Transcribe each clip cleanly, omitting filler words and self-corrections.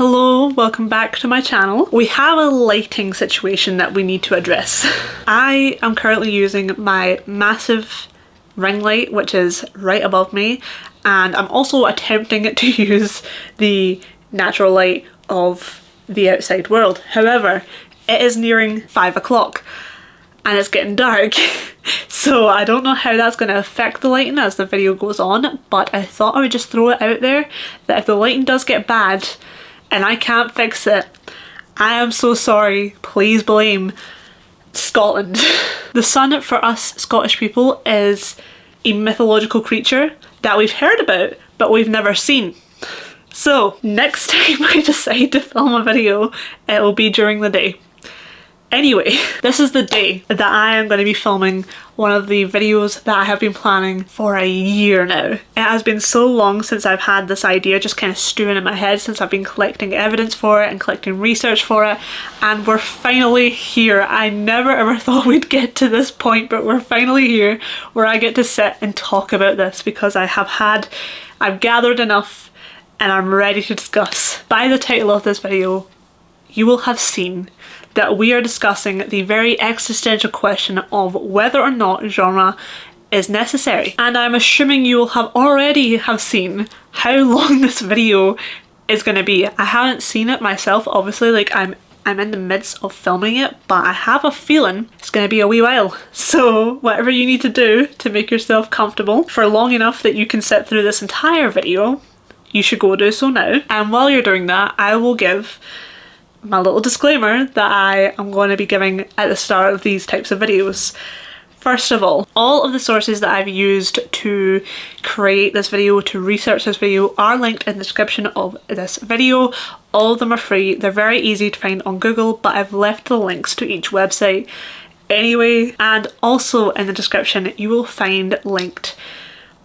Hello, welcome back to my channel. We have a lighting situation that we need to address. I am currently using my massive ring light, which is right above me, and I'm also attempting to use the natural light of the outside world. However, it is nearing 5 o'clock and it's getting dark. So I don't know how that's going to affect the lighting as the video goes on, but I thought I would just throw it out there that if the lighting does get bad and I can't fix it, I am so sorry. Please blame Scotland. The sun for us Scottish people is a mythological creature that we've heard about but we've never seen. So next time I decide to film a video, it will be during the day. Anyway, this is the day that I am going to be filming one of the videos that I have been planning for a year now. It has been so long since I've had this idea just kind of stewing in my head, since I've been collecting evidence for it and collecting research for it, and we're finally here. I never ever thought we'd get to this point, but we're finally here where I get to sit and talk about this because I've gathered enough and I'm ready to discuss. By the title of this video, you will have seen that we are discussing the very existential question of whether or not genre is necessary. And I'm assuming you will already have seen how long this video is going to be. I haven't seen it myself, obviously, like I'm in the midst of filming it, but I have a feeling it's going to be a wee while. So whatever you need to do to make yourself comfortable for long enough that you can sit through this entire video, you should go do so now. And while you're doing that, I will give my little disclaimer that I am going to be giving at the start of these types of videos. First of all of the sources that I've used to create this video, to research this video, are linked in the description of this video. All of them are free, they're very easy to find on Google, but I've left the links to each website anyway. And also in the description you will find linked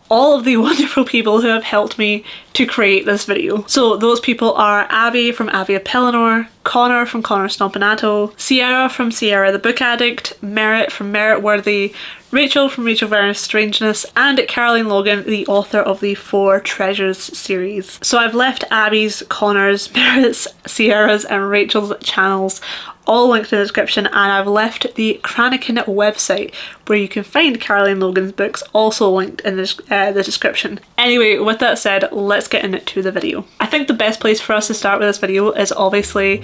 all of the wonderful people who have helped me to create this video. So those people are Abby from Abby Appellinor, Connor from Connor Stompanato, Sierra from Sierra the Book Addict, Merritt from Merritt Worthy, Rachel from Rachel Verna's Strangeness, and Caroline Logan, the author of the Four Treasures series. So I've left Abby's, Connor's, Merritt's, Sierra's and Rachel's channels all linked in the description, and I've left the Cranachan website where you can find Caroline Logan's books also linked in the description. Anyway, with that said, let's get into the video. I think the best place for us to start with this video is obviously,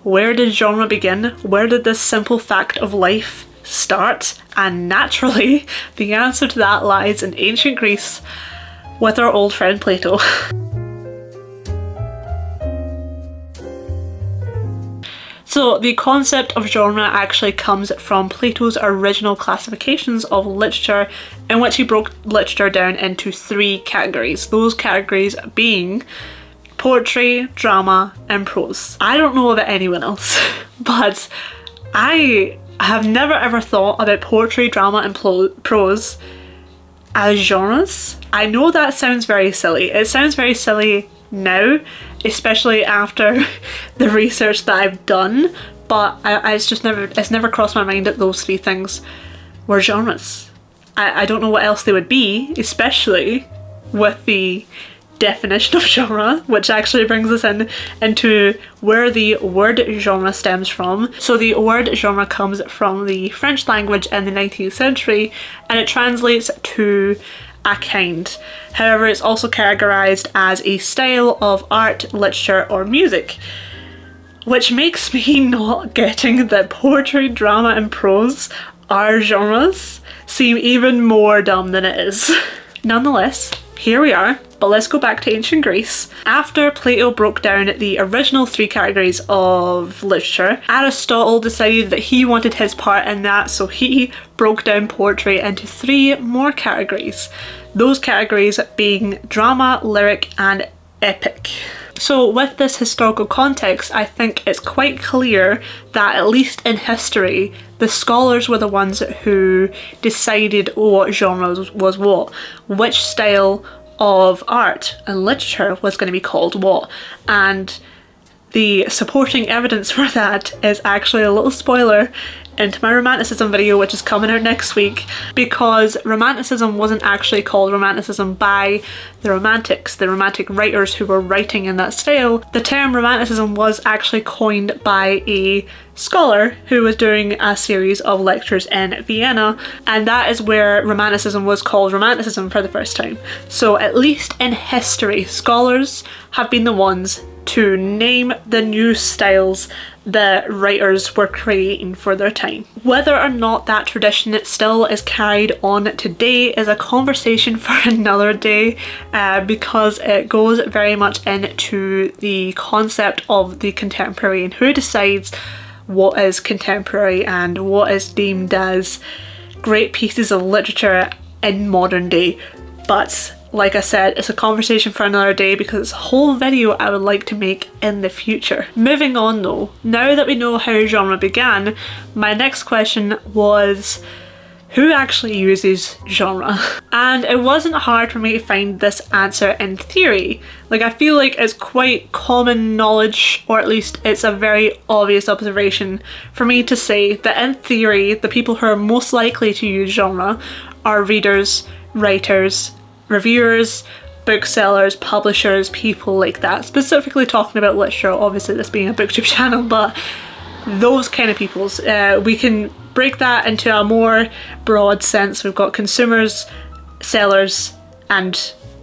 where did genre begin? Where did this simple fact of life start? And naturally, the answer to that lies in ancient Greece with our old friend Plato. So the concept of genre actually comes from Plato's original classifications of literature, in which he broke literature down into 3 categories. Those categories being poetry, drama and prose. I don't know about anyone else, but I have never ever thought about poetry, drama and prose as genres. I know that sounds very silly. It sounds very silly now, especially after the research that I've done, but it's never crossed my mind that those 3 things were genres. I don't know what else they would be, especially with the definition of genre, which actually brings us into where the word genre stems from. So the word genre comes from the French language in the 19th century and it translates to a kind. However, it's also categorized as a style of art, literature or music, which makes me not getting that poetry, drama and prose are genres seem even more dumb than it is. Nonetheless, here we are, but let's go back to ancient Greece. After Plato broke down the original 3 categories of literature, Aristotle decided that he wanted his part in that, so he broke down poetry into 3 more categories. Those categories being drama, lyric and epic. So with this historical context, I think it's quite clear that at least in history, the scholars were the ones who decided what genre was what, which style of art and literature was going to be called what, and the supporting evidence for that is actually a little spoiler into my romanticism video, which is coming out next week, because romanticism wasn't actually called romanticism by the romantic writers who were writing in that style. The term romanticism was actually coined by a scholar who was doing a series of lectures in Vienna, and that is where romanticism was called romanticism for the first time. So at least in history, scholars have been the ones to name the new styles that writers were creating for their time. Whether or not that tradition still is carried on today is a conversation for another day, because it goes very much into the concept of the contemporary and who decides what is contemporary and what is deemed as great pieces of literature in modern day. But like I said, it's a conversation for another day because it's a whole video I would like to make in the future. Moving on though, now that we know how genre began, my next question was, who actually uses genre? And it wasn't hard for me to find this answer in theory. Like, I feel like it's quite common knowledge, or at least it's a very obvious observation for me to say that in theory, the people who are most likely to use genre are readers, writers, reviewers, booksellers, publishers, people like that. Specifically talking about literature, obviously this being a booktube channel, but those kind of peoples. We can break that into a more broad sense. We've got consumers, sellers, and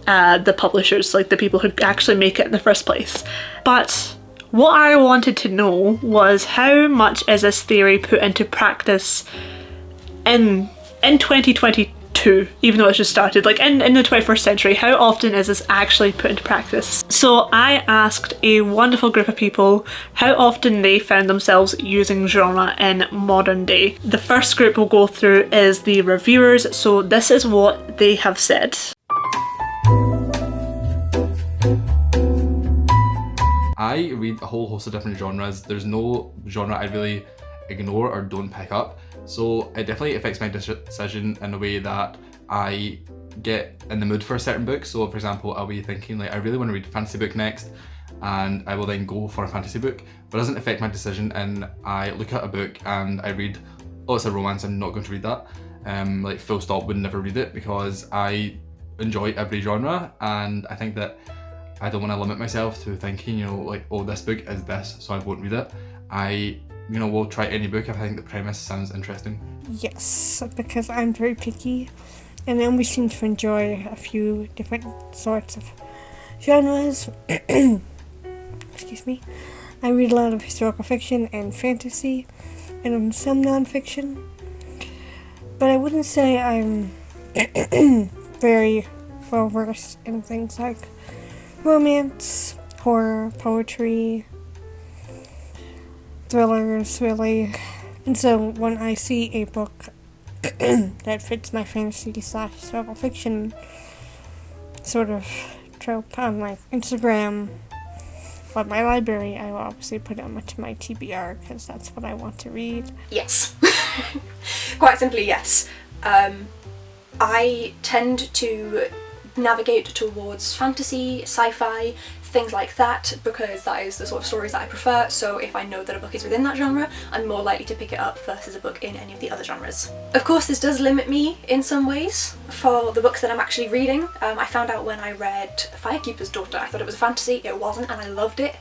the publishers, like the people who actually make it in the first place. But what I wanted to know was, how much is this theory put into practice in 2022, even though it's just started, like in the 21st century? How often is this actually put into practice? So I asked a wonderful group of people how often they found themselves using genre in modern day. The first group we'll go through is the reviewers, so this is what they have said. I read a whole host of different genres. There's no genre I really ignore or don't pick up. So it definitely affects my decision in a way that I get in the mood for a certain book. So for example, I'll be thinking like, I really want to read a fantasy book next, and I will then go for a fantasy book, but it doesn't affect my decision. And I look at a book and I read, oh, it's a romance, I'm not going to read that. Like full stop, would never read it, because I enjoy every genre, and I think that I don't want to limit myself to thinking, you know, like, oh, this book is this, so I won't read it. I will try any book if I think the premise sounds interesting. Yes, because I'm very picky, and I only seem to enjoy a few different sorts of genres. Excuse me. I read a lot of historical fiction and fantasy, and some non-fiction. But I wouldn't say I'm very well versed in things like romance, horror, poetry, thrillers, really. And so when I see a book that fits my fantasy/historical fiction sort of trope on like Instagram or my library, I will obviously put it on to my TBR because that's what I want to read. Yes. Quite simply, yes. I tend to navigate towards fantasy, sci-fi, things like that, because that is the sort of stories that I prefer. So if I know that a book is within that genre, I'm more likely to pick it up versus a book in any of the other genres. Of course, this does limit me in some ways for the books that I'm actually reading. I found out when I read Firekeeper's Daughter, I thought it was a fantasy, it wasn't, and I loved it.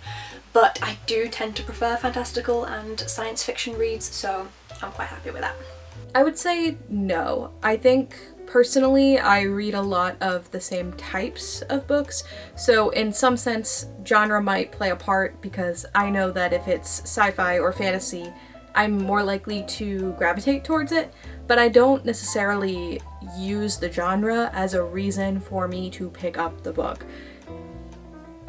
But I do tend to prefer fantastical and science fiction reads, so I'm quite happy with that. I would say no. I think personally I read a lot of the same types of books, so in some sense genre might play a part, because I know that if it's sci-fi or fantasy, I'm more likely to gravitate towards it, but I don't necessarily use the genre as a reason for me to pick up the book.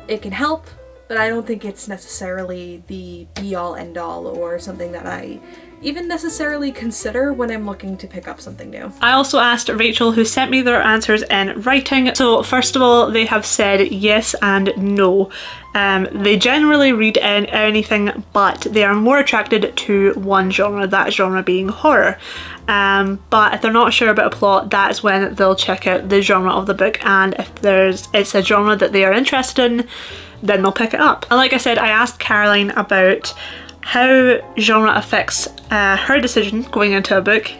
It can help, but I don't think it's necessarily the be-all end-all or something that I even necessarily consider when I'm looking to pick up something new. I also asked Rachel, who sent me their answers in writing. So first of all, they have said yes and no. They generally read anything, but they are more attracted to one genre, that genre being horror. But if they're not sure about a plot, that is when they'll check out the genre of the book, and if it's a genre that they are interested in, then they'll pick it up. And like I said, I asked Caroline about how genre affects her decision going into a book,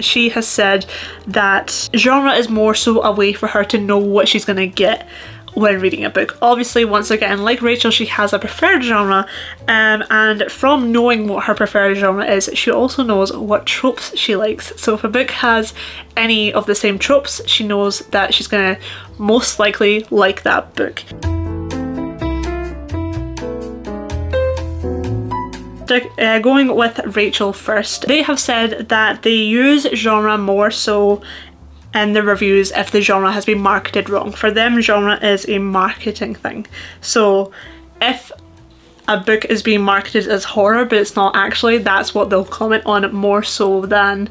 she has said that genre is more so a way for her to know what she's going to get when reading a book. Obviously, once again, like Rachel, she has a preferred genre, and from knowing what her preferred genre is, she also knows what tropes she likes. So if a book has any of the same tropes, she knows that she's going to most likely like that book. Going with Rachel first, they have said that they use genre more so in the reviews if the genre has been marketed wrong. For them, genre is a marketing thing. So if a book is being marketed as horror but it's not actually, that's what they'll comment on more so than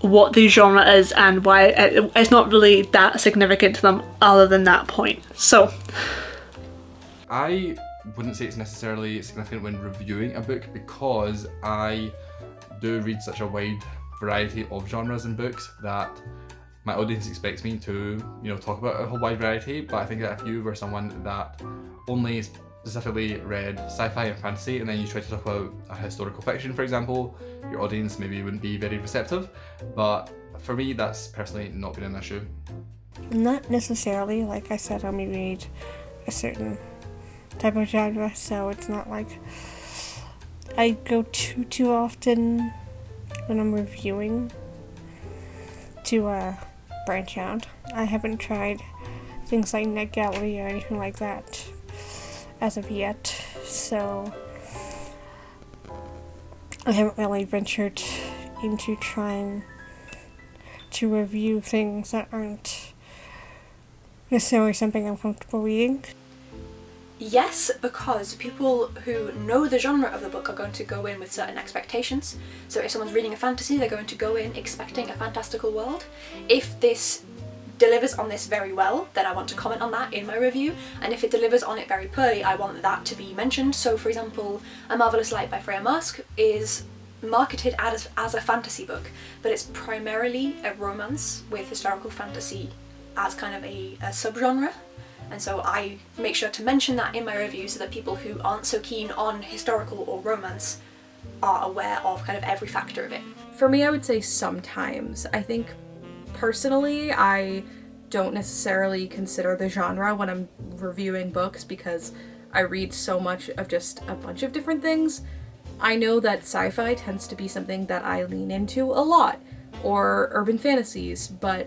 what the genre is and why it's not really that significant to them other than that point. So I wouldn't say it's necessarily significant when reviewing a book, because I do read such a wide variety of genres in books that my audience expects me to, talk about a whole wide variety. But I think that if you were someone that only specifically read sci-fi and fantasy, and then you try to talk about a historical fiction, for example, your audience maybe wouldn't be very receptive. But for me, that's personally not been an issue. Not necessarily. Like I said, I only read a certain type of genre, so it's not like I go too often when I'm reviewing to branch out. I haven't tried things like NetGalley or anything like that as of yet, so I haven't really ventured into trying to review things that aren't necessarily something I'm comfortable reading. Yes, because people who know the genre of the book are going to go in with certain expectations. So if someone's reading a fantasy, they're going to go in expecting a fantastical world. If this delivers on this very well, then I want to comment on that in my review, and if it delivers on it very poorly, I want that to be mentioned. So for example, A Marvelous Light by Freya Marske is marketed as a fantasy book, but it's primarily a romance with historical fantasy as kind of a subgenre. And so I make sure to mention that in my review so that people who aren't so keen on historical or romance are aware of kind of every factor of it. For me, I would say sometimes. I think personally, I don't necessarily consider the genre when I'm reviewing books because I read so much of just a bunch of different things. I know that sci-fi tends to be something that I lean into a lot, or urban fantasies, but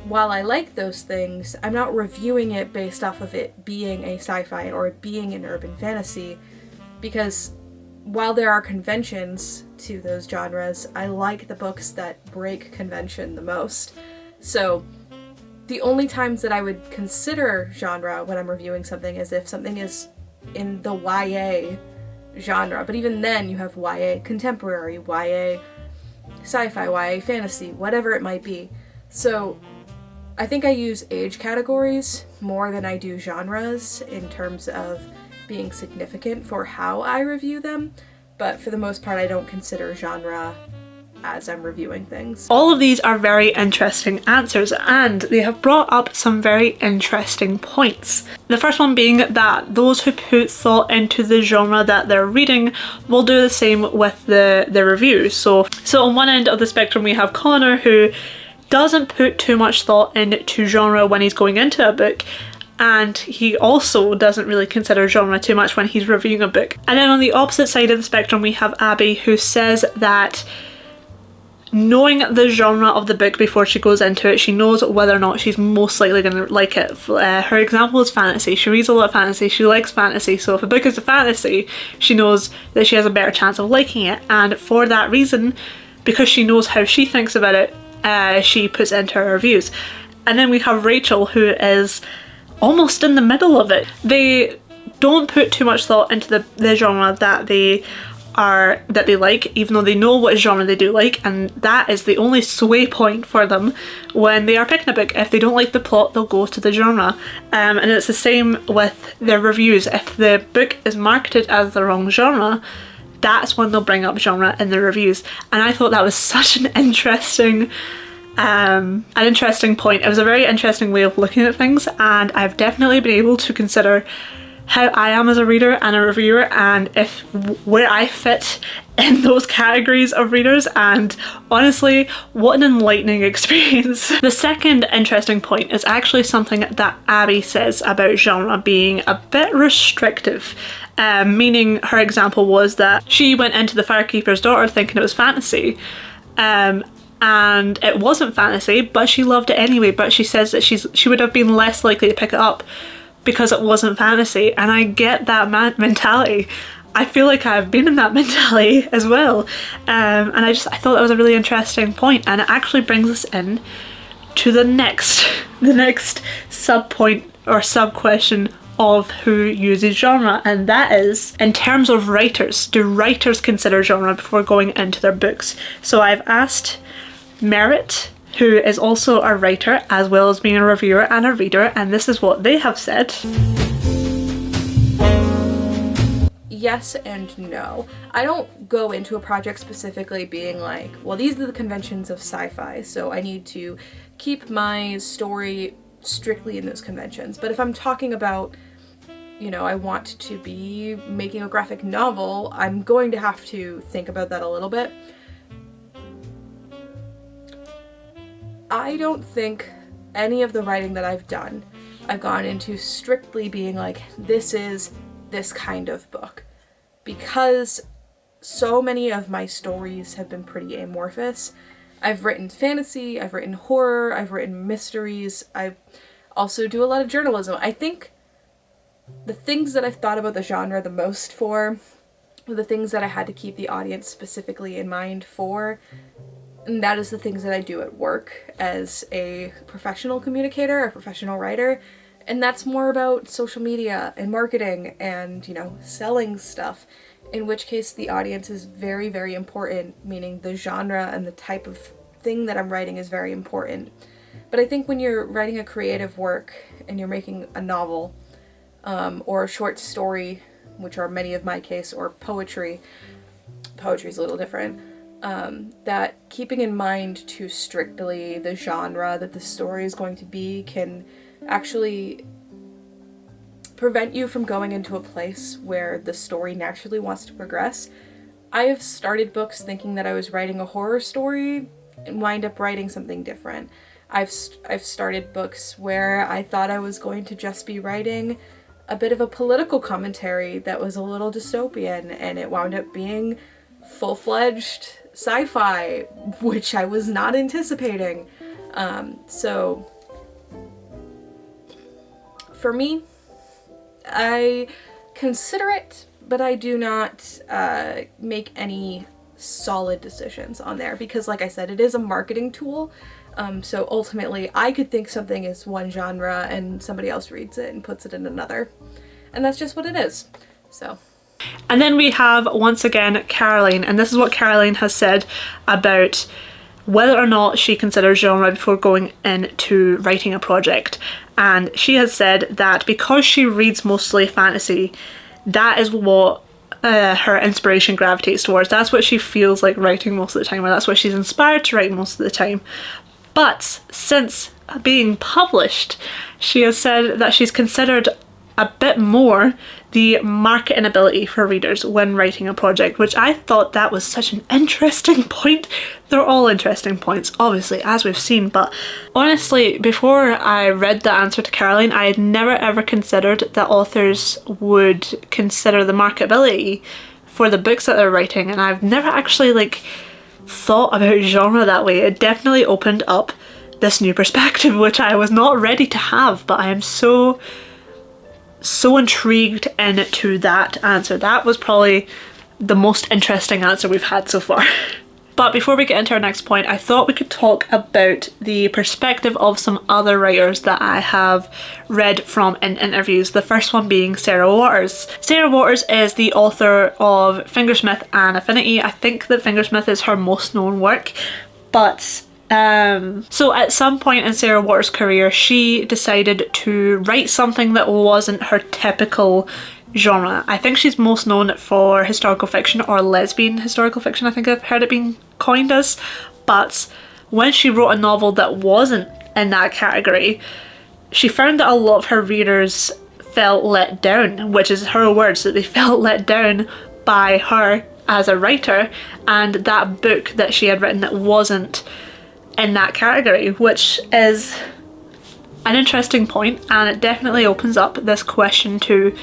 while I like those things, I'm not reviewing it based off of it being a sci-fi or being an urban fantasy, because while there are conventions to those genres, I like the books that break convention the most. So the only times that I would consider genre when I'm reviewing something is if something is in the YA genre, but even then you have YA contemporary, YA sci-fi, YA fantasy, whatever it might be. So I think I use age categories more than I do genres in terms of being significant for how I review them, but for the most part I don't consider genre as I'm reviewing things. All of these are very interesting answers, and they have brought up some very interesting points. The first one being that those who put thought into the genre that they're reading will do the same with the reviews. So on one end of the spectrum we have Connor, who doesn't put too much thought into genre when he's going into a book, and he also doesn't really consider genre too much when he's reviewing a book. And then on the opposite side of the spectrum we have Abby, who says that knowing the genre of the book before she goes into it, she knows whether or not she's most likely going to like it. Her example is fantasy. She reads a lot of fantasy, she likes fantasy, so if a book is a fantasy, she knows that she has a better chance of liking it, and for that reason, because she knows how she thinks about it, she puts into her reviews. And then we have Rachel, who is almost in the middle of it. They don't put too much thought into the genre that they like, even though they know what genre they do like, and that is the only sway point for them when they are picking a book. If they don't like the plot, they'll go to the genre. And it's the same with their reviews. If the book is marketed as the wrong genre, that's when they'll bring up genre in the reviews. And I thought that was such an interesting point. It was a very interesting way of looking at things, and I've definitely been able to consider how I am as a reader and a reviewer, and if where I fit in those categories of readers, and honestly, what an enlightening experience. The second interesting point is actually something that Abby says about genre being a bit restrictive. Meaning her example was that she went into The Firekeeper's Daughter thinking it was fantasy, and it wasn't fantasy, but she loved it anyway. But she says that she would have been less likely to pick it up because it wasn't fantasy, and I get that mentality. I feel like I've been in that mentality as well, and I thought that was a really interesting point, and it actually brings us in to the next sub point or sub question of who uses genre, and that is, in terms of writers, do writers consider genre before going into their books? So I've asked Merit, who is also a writer as well as being a reviewer and a reader, and this is what they have said. Yes and no. I don't go into a project specifically being like, well, these are the conventions of sci-fi, so I need to keep my story strictly in those conventions. But if I'm talking about, you know, I want to be making a graphic novel, I'm going to have to think about that a little bit. I don't think any of the writing that I've done, I've gone into strictly being like, this is this kind of book. Because so many of my stories have been pretty amorphous. I've written fantasy, I've written horror, I've written mysteries, I also do a lot of journalism. I think the things that I've thought about the genre the most for, the things that I had to keep the audience specifically in mind for, and that is the things that I do at work as a professional communicator, a professional writer, and that's more about social media and marketing and, you know, selling stuff, in which case the audience is very, very important, meaning the genre and the type of thing that I'm writing is very important. But I think when you're writing a creative work and you're making a novel, or a short story, which are many of my case, or poetry's a little different, that keeping in mind too strictly the genre that the story is going to be can actually prevent you from going into a place where the story naturally wants to progress. I have started books thinking that I was writing a horror story and wind up writing something different. I've started books where I thought I was going to just be writing a bit of a political commentary that was a little dystopian, and it wound up being full-fledged sci-fi, which I was not anticipating. So for me, I consider it, but I do not make any solid decisions on there, because like I said, it is a marketing tool. So ultimately I could think something is one genre and somebody else reads it and puts it in another, and that's just what it is. So. And then we have, once again, Caroline, and this is what Caroline has said about whether or not she considers genre before going into writing a project. And she has said that because she reads mostly fantasy, that is what her inspiration gravitates towards. That's what she feels like writing most of the time, or that's what she's inspired to write most of the time. But since being published, she has said that she's considered a bit more the marketing ability for readers when writing a project, which I thought that was such an interesting point. They're all interesting points, obviously, as we've seen, but honestly, before I read the answer to Caroline, I had never ever considered that authors would consider the marketability for the books that they're writing, and I've never actually thought about genre that way. It definitely opened up this new perspective, which I was not ready to have, but I am so intrigued into that answer. That was probably the most interesting answer we've had so far. But before we get into our next point, I thought we could talk about the perspective of some other writers that I have read from in interviews. The first one being Sarah Waters. Sarah Waters is the author of Fingersmith and Affinity. I think that Fingersmith is her most known work, but so at some point in Sarah Waters' career, she decided to write something that wasn't her typical genre. I think she's most known for historical fiction, or lesbian historical fiction, I think I've heard it being coined as. But when she wrote a novel that wasn't in that category, she found that a lot of her readers felt let down, which is her words, that they felt let down by her as a writer and that book that she had written that wasn't in that category, which is an interesting point, and it definitely opens up this question to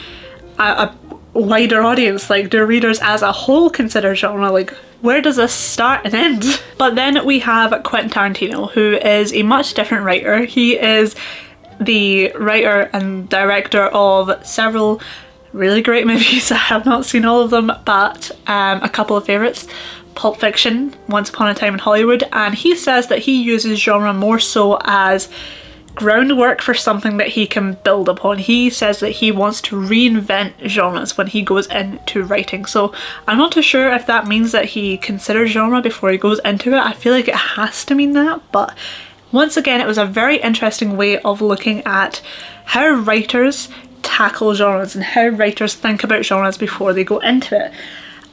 a wider audience. Like, do readers as a whole consider genre? Like, where does this start and end? But then we have Quentin Tarantino, who is a much different writer. He is the writer and director of several really great movies. I have not seen all of them, but a couple of favourites. Pulp Fiction, Once Upon a Time in Hollywood, and he says that he uses genre more so as groundwork for something that he can build upon. He says that he wants to reinvent genres when he goes into writing. So I'm not too sure if that means that he considers genre before he goes into it. I feel like it has to mean that, but once again, it was a very interesting way of looking at how writers tackle genres and how writers think about genres before they go into it.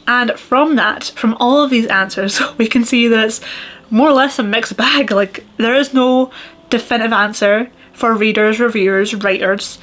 And from that, from all of these answers, we can see that it's more or less a mixed bag. Like, there is no definitive answer for readers, reviewers, writers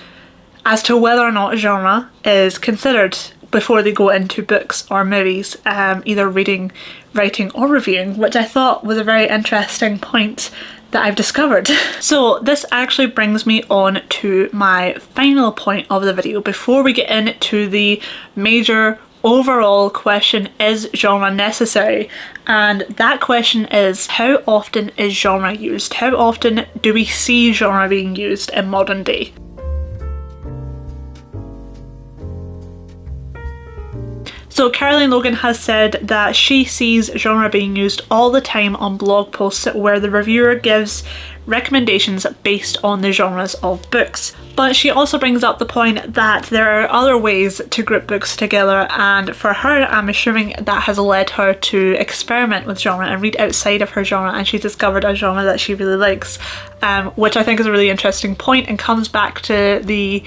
as to whether or not genre is considered before they go into books or movies, either reading, writing or reviewing, which I thought was a very interesting point that I've discovered. So this actually brings me on to my final point of the video before we get into the major overall question: is genre necessary? And that question is, how often is genre used? How often do we see genre being used in modern day? So Caroline Logan has said that she sees genre being used all the time on blog posts where the reviewer gives recommendations based on the genres of books. But she also brings up the point that there are other ways to group books together, and for her, I'm assuming that has led her to experiment with genre and read outside of her genre, and she's discovered a genre that she really likes, which I think is a really interesting point and comes back to the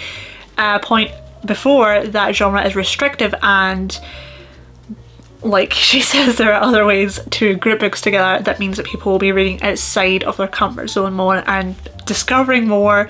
point before that genre is restrictive, and like she says, there are other ways to group books together. That means that people will be reading outside of their comfort zone more and discovering more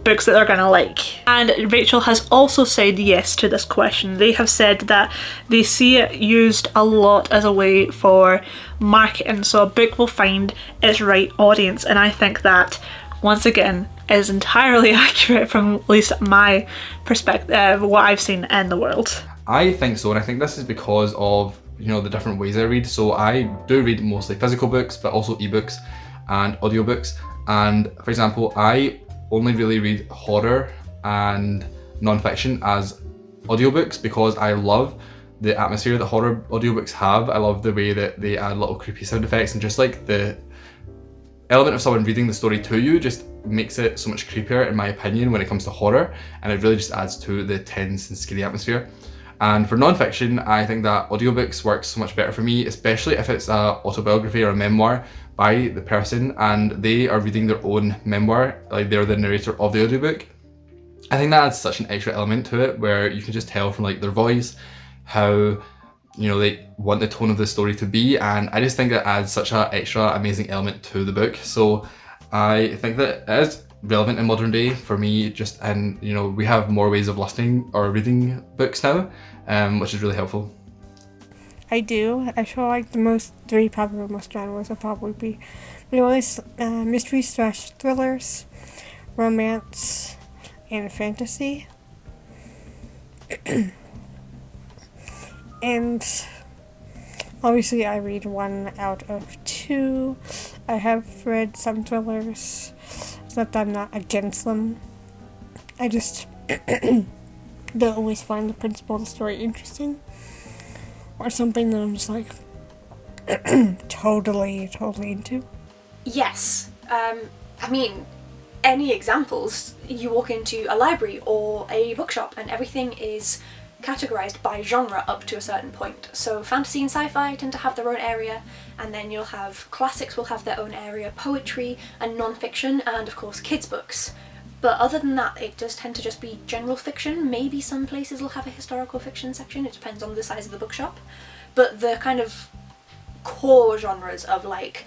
books that they're gonna like. And Rachel has also said yes to this question. They have said that they see it used a lot as a way for marketing, so a book will find its right audience, and I think that once again is entirely accurate from at least my perspective, what I've seen in the world. I think so, and I think this is because of, you know, the different ways I read. So I do read mostly physical books, but also ebooks and audiobooks. And for example, I only really read horror and non-fiction as audiobooks because I love the atmosphere that horror audiobooks have. I love the way that they add little creepy sound effects, and just like the element of someone reading the story to you just makes it so much creepier, in my opinion, when it comes to horror, and it really just adds to the tense and scary atmosphere. And for non-fiction, I think that audiobooks work so much better for me, especially if it's a autobiography or a memoir by the person and they are reading their own memoir, like they're the narrator of the audiobook. I think that adds such an extra element to it, where you can just tell from like their voice how, you know, they want the tone of the story to be, and I just think that adds such an extra amazing element to the book. So I think that it is relevant in modern day for me, just, and you know, we have more ways of listening or reading books now, which is really helpful. I do. I feel like the most genres would probably be mysteries / thrillers, romance, and fantasy. And obviously I read 1 out of 2. I have read some thrillers. It's not that I'm not against them. I just don't always find the principle of the story interesting, or something that I'm just like totally into. Yes. I mean, any examples? You walk into a library or a bookshop and everything is categorized by genre up to a certain point. So fantasy and sci-fi tend to have their own area, and then you'll have classics will have their own area, poetry and non-fiction, and of course kids books. But other than that, it does tend to just be general fiction. Maybe some places will have a historical fiction section, it depends on the size of the bookshop. But the kind of core genres of like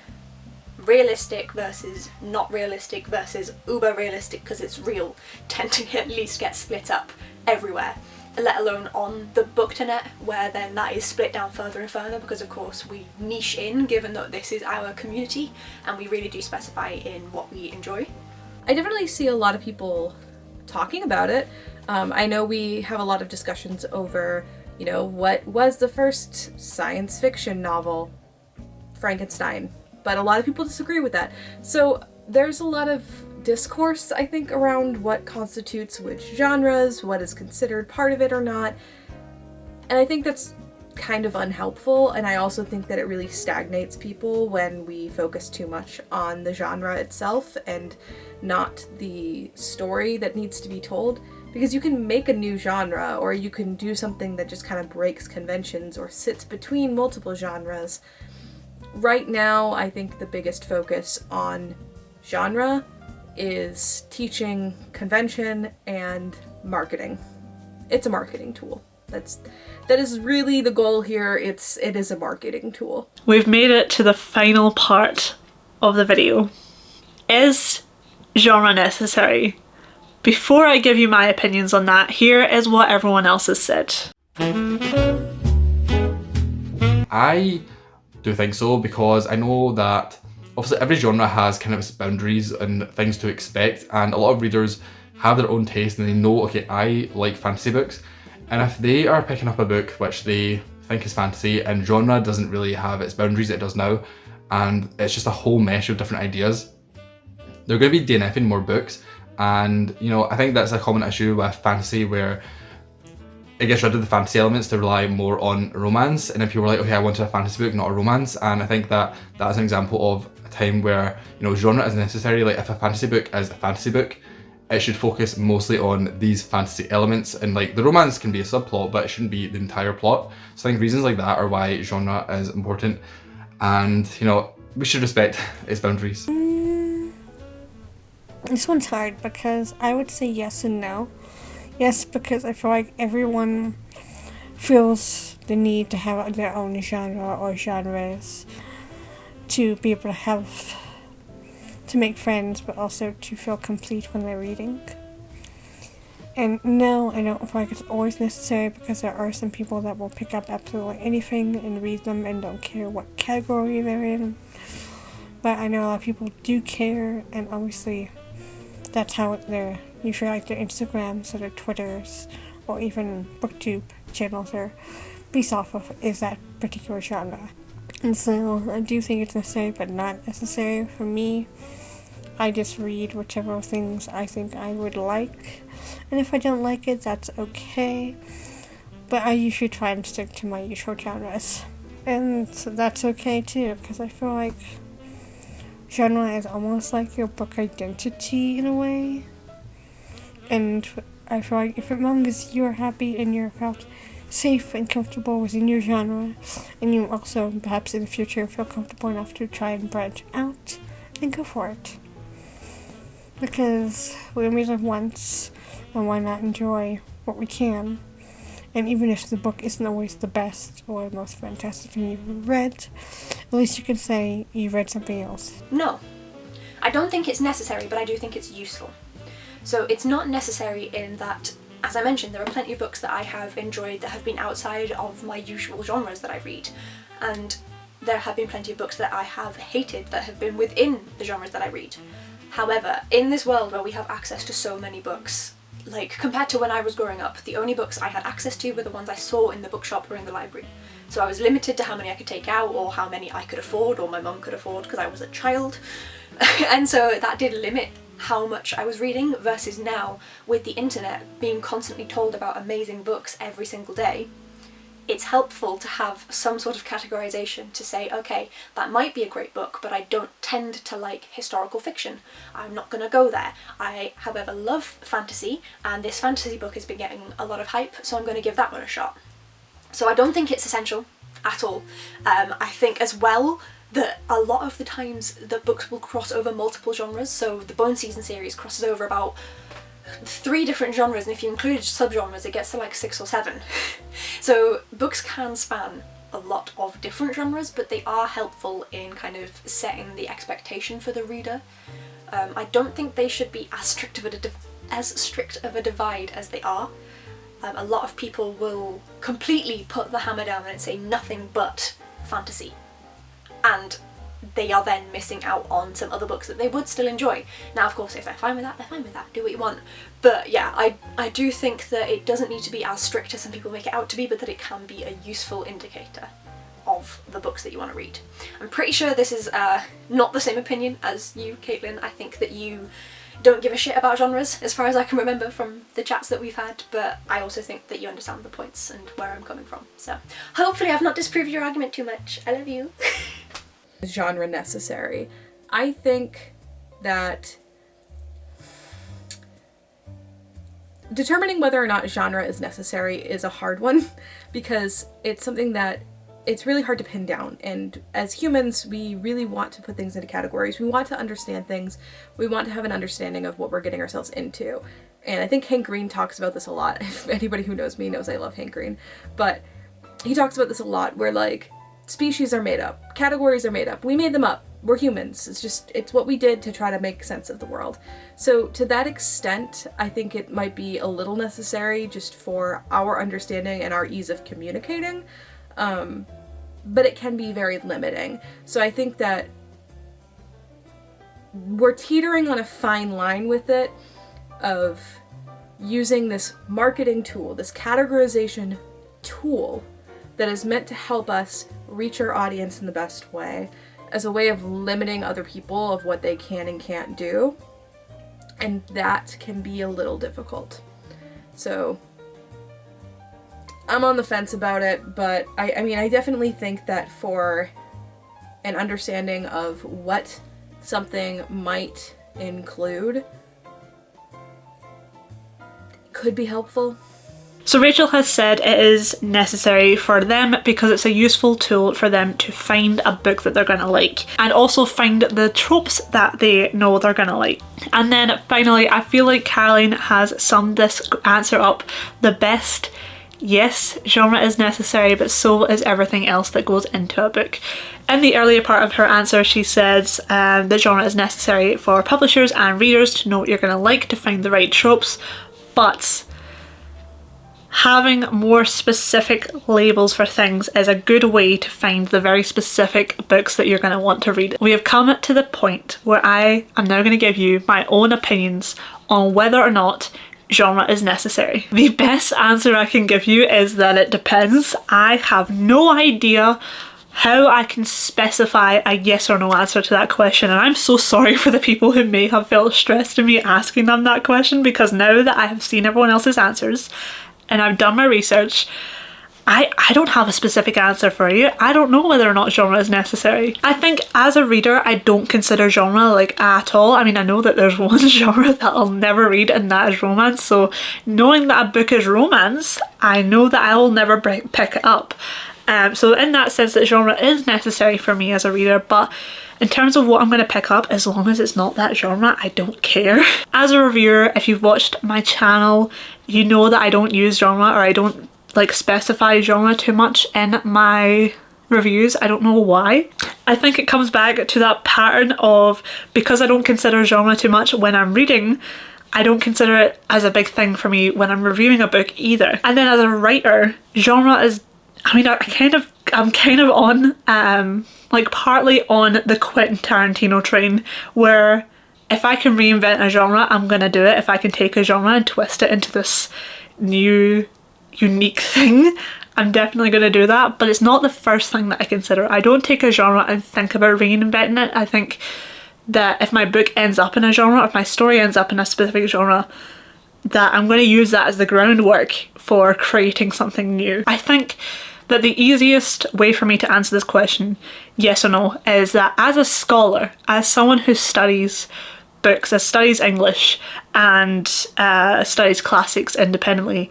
realistic versus not realistic versus uber realistic because it's real tend to at least get split up everywhere, let alone on the bookternet, where then that is split down further and further because of course we niche in, given that this is our community and we really do specify in what we enjoy. I definitely see a lot of people talking about it. I know we have a lot of discussions over, you know, what was the first science fiction novel? Frankenstein. But a lot of people disagree with that. So there's a lot of discourse, I think, around what constitutes which genres, what is considered part of it or not. And I think that's kind of unhelpful, and I also think that it really stagnates people when we focus too much on the genre itself and not the story that needs to be told. Because you can make a new genre, or you can do something that just kind of breaks conventions or sits between multiple genres. Right now, I think the biggest focus on genre is teaching convention and marketing. It's a marketing tool. That is really the goal here. It is a marketing tool. We've made it to the final part of the video. Is genre necessary? Before I give you my opinions on that, here is what everyone else has said. I do think so, because I know that obviously every genre has kind of its boundaries and things to expect, and a lot of readers have their own taste and they know, okay, I like fantasy books, and if they are picking up a book which they think is fantasy and genre doesn't really have its boundaries, it does now, and it's just a whole mesh of different ideas, they're going to be DNFing more books. And you know, I think that's a common issue with fantasy, where it gets rid of the fantasy elements to rely more on romance, and if people are like, okay, I wanted a fantasy book, not a romance, and I think that that's an example of a time where, you know, genre is necessary. Like if a fantasy book is a fantasy book, it should focus mostly on these fantasy elements, and like the romance can be a subplot, but it shouldn't be the entire plot. So I think reasons like that are why genre is important, and you know, we should respect its boundaries. This one's hard because I would say yes and no. Yes, because I feel like everyone feels the need to have their own genre or genres to be able to make friends, but also to feel complete when they're reading. And no, I don't feel like it's always necessary, because there are some people that will pick up absolutely anything and read them and don't care what category they're in. But I know a lot of people do care, and obviously that's how they're usually, like, their Instagrams or their Twitters or even booktube channels are based off of, is that particular genre. And so I do think it's necessary, but not necessary for me. I just read whichever things I think I would like, and if I don't like it, that's okay. But I usually try and stick to my usual genres, and so that's okay too, because I feel like genre is almost like your book identity in a way. And I feel like if as long as you're happy and you're felt safe and comfortable within your genre, and you also perhaps in the future feel comfortable enough to try and branch out, then go for it. Because we only live once, and why not enjoy what we can? And even if the book isn't always the best or the most fantastic thing you've read, at least you can say you read something else. No, I don't think it's necessary, but I do think it's useful. So it's not necessary in that, as I mentioned, there are plenty of books that I have enjoyed that have been outside of my usual genres that I read, and there have been plenty of books that I have hated that have been within the genres that I read. However, in this world where we have access to so many books, like compared to when I was growing up, the only books I had access to were the ones I saw in the bookshop or in the library. So I was limited to how many I could take out, or how many I could afford, or my mum could afford, because I was a child. And so that did limit how much I was reading, versus now, with the internet being constantly told about amazing books every single day, it's helpful to have some sort of categorization to say, okay, that might be a great book, but I don't tend to like historical fiction. I'm not going to go there. I, however, love fantasy, and this fantasy book has been getting a lot of hype, so I'm going to give that one a shot. So I don't think it's essential at all. I think as well that a lot of the times that books will cross over multiple genres, so the Bone Season series crosses over about 3 different genres, and if you include subgenres it gets to like 6 or 7. So books can span a lot of different genres, but they are helpful in kind of setting the expectation for the reader. I don't think they should be as strict of a divide as they are. A lot of people will completely put the hammer down and say nothing but fantasy, and they are then missing out on some other books that they would still enjoy. Now, of course, if they're fine with that, they're fine with that, do what you want. But yeah, I do think that it doesn't need to be as strict as some people make it out to be, but that it can be a useful indicator of the books that you want to read. I'm pretty sure this is not the same opinion as you, Caitlin. I think that you don't give a shit about genres, as far as I can remember from the chats that we've had, but I also think that you understand the points and where I'm coming from. So hopefully I've not disproved your argument too much. I love you. Genre necessary. I think that determining whether or not genre is necessary is a hard one, because it's something that it's really hard to pin down, and as humans we really want to put things into categories. We want to understand things, we want to have an understanding of what we're getting ourselves into, and I think Hank Green talks about this a lot. If anybody who knows me knows I love Hank Green, but he talks about this a lot, where like species are made up, categories are made up, we made them up, we're humans, it's what we did to try to make sense of the world. So to that extent, I think it might be a little necessary just for our understanding and our ease of communicating, but it can be very limiting. So I think that we're teetering on a fine line with it, of using this marketing tool, this categorization tool that is meant to help us reach our audience in the best way, as a way of limiting other people of what they can and can't do. And that can be a little difficult. So I'm on the fence about it, but I mean, I definitely think that for an understanding of what something might include could be helpful. So Rachel has said it is necessary for them because it's a useful tool for them to find a book that they're going to like, and also find the tropes that they know they're going to like. And then finally, I feel like Caroline has summed this answer up the best. Yes, genre is necessary, but so is everything else that goes into a book. In the earlier part of her answer, she says that genre is necessary for publishers and readers to know what you're going to like, to find the right tropes, but having more specific labels for things is a good way to find the very specific books that you're going to want to read. We have come to the point where I am now going to give you my own opinions on whether or not genre is necessary. The best answer I can give you is that it depends. I have no idea how I can specify a yes or no answer to that question, and I'm so sorry for the people who may have felt stressed in me asking them that question, because now that I have seen everyone else's answers and I've done my research, I don't have a specific answer for you. I don't know whether or not genre is necessary. I think as a reader, I don't consider genre like at all. I mean, I know that there's one genre that I'll never read, and that is romance. So knowing that a book is romance, I know that I will never pick it up. So in that sense, that genre is necessary for me as a reader, but in terms of what I'm going to pick up, as long as it's not that genre, I don't care. As a reviewer, if you've watched my channel, you know that I don't use genre, or I don't like specify genre too much in my reviews. I don't know why. I think it comes back to that pattern of, because I don't consider genre too much when I'm reading, I don't consider it as a big thing for me when I'm reviewing a book either. And then as a writer, genre is, I mean, I'm kind of on like partly on the Quentin Tarantino train, where if I can reinvent a genre, I'm gonna do it. If I can take a genre and twist it into this new unique thing, I'm definitely gonna do that. But it's not the first thing that I consider. I don't take a genre and think about reinventing it. I think that if my book ends up in a genre, or if my story ends up in a specific genre, that I'm going to use that as the groundwork for creating something new. I think that the easiest way for me to answer this question, yes or no, is that as a scholar, as someone who studies books, that studies English and studies classics independently,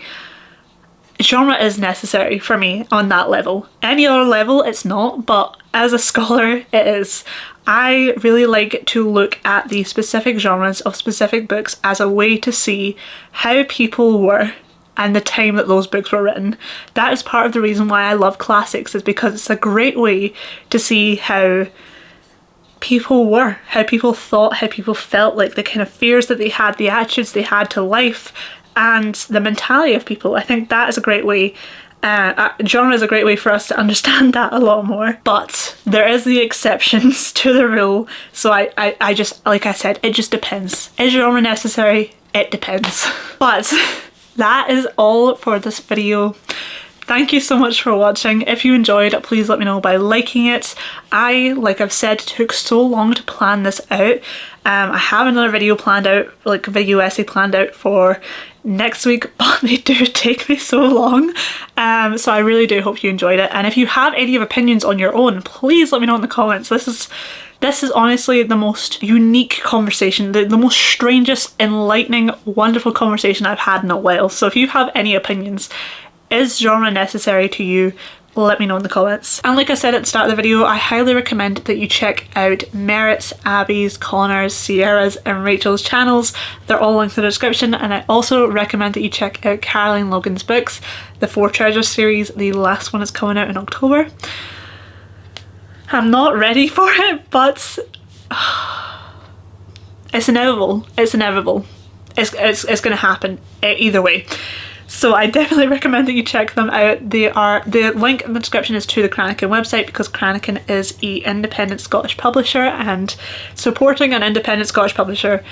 genre is necessary for me on that level. Any other level it's not, but as a scholar it is. I really like to look at the specific genres of specific books as a way to see how people were and the time that those books were written. That is part of the reason why I love classics, is because it's a great way to see how people were, how people thought, how people felt, like the kind of fears that they had, the attitudes they had to life, and the mentality of people. I think that is a great way, genre is a great way for us to understand that a lot more. But there is the exceptions to the rule, so I just, like I said, it just depends. Is genre necessary? It depends. But that is all for this video. Thank you so much for watching. If you enjoyed, please let me know by liking it. Like I've said, took so long to plan this out. I have another video planned out, like a video essay planned out for next week, but they do take me so long. So I really do hope you enjoyed it. And if you have any opinions on your own, please let me know in the comments. This is honestly the most unique conversation, the most strangest, enlightening, wonderful conversation I've had in a while. So if you have any opinions, is genre necessary to you? Let me know in the comments. And like I said at the start of the video, I highly recommend that you check out Merritt's, Abby's, Connor's, Sierra's and Rachel's channels. They're all linked in the description. And I also recommend that you check out Caroline Logan's books, the Four Treasures series. The last one is coming out in October. I'm not ready for it, but it's inevitable. It's inevitable. It's gonna happen either way. So I definitely recommend that you check them out. The link in the description is to the Cranachan website, because Cranachan is an independent Scottish publisher, and supporting an independent Scottish publisher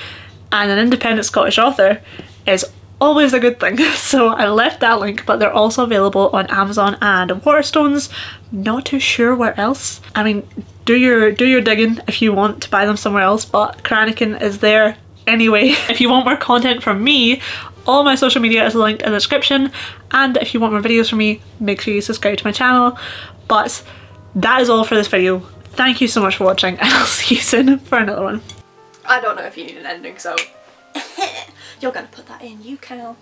and an independent Scottish author is always a good thing. So I left that link, but they're also available on Amazon and Waterstones. Not too sure where else. I mean, do your digging if you want to buy them somewhere else, but Cranachan is there anyway. If you want more content from me, all my social media is linked in the description, and if you want more videos from me, make sure you subscribe to my channel. But that is all for this video. Thank you so much for watching, and I'll see you soon for another one. I don't know if you need an ending, so you're gonna put that in, you can.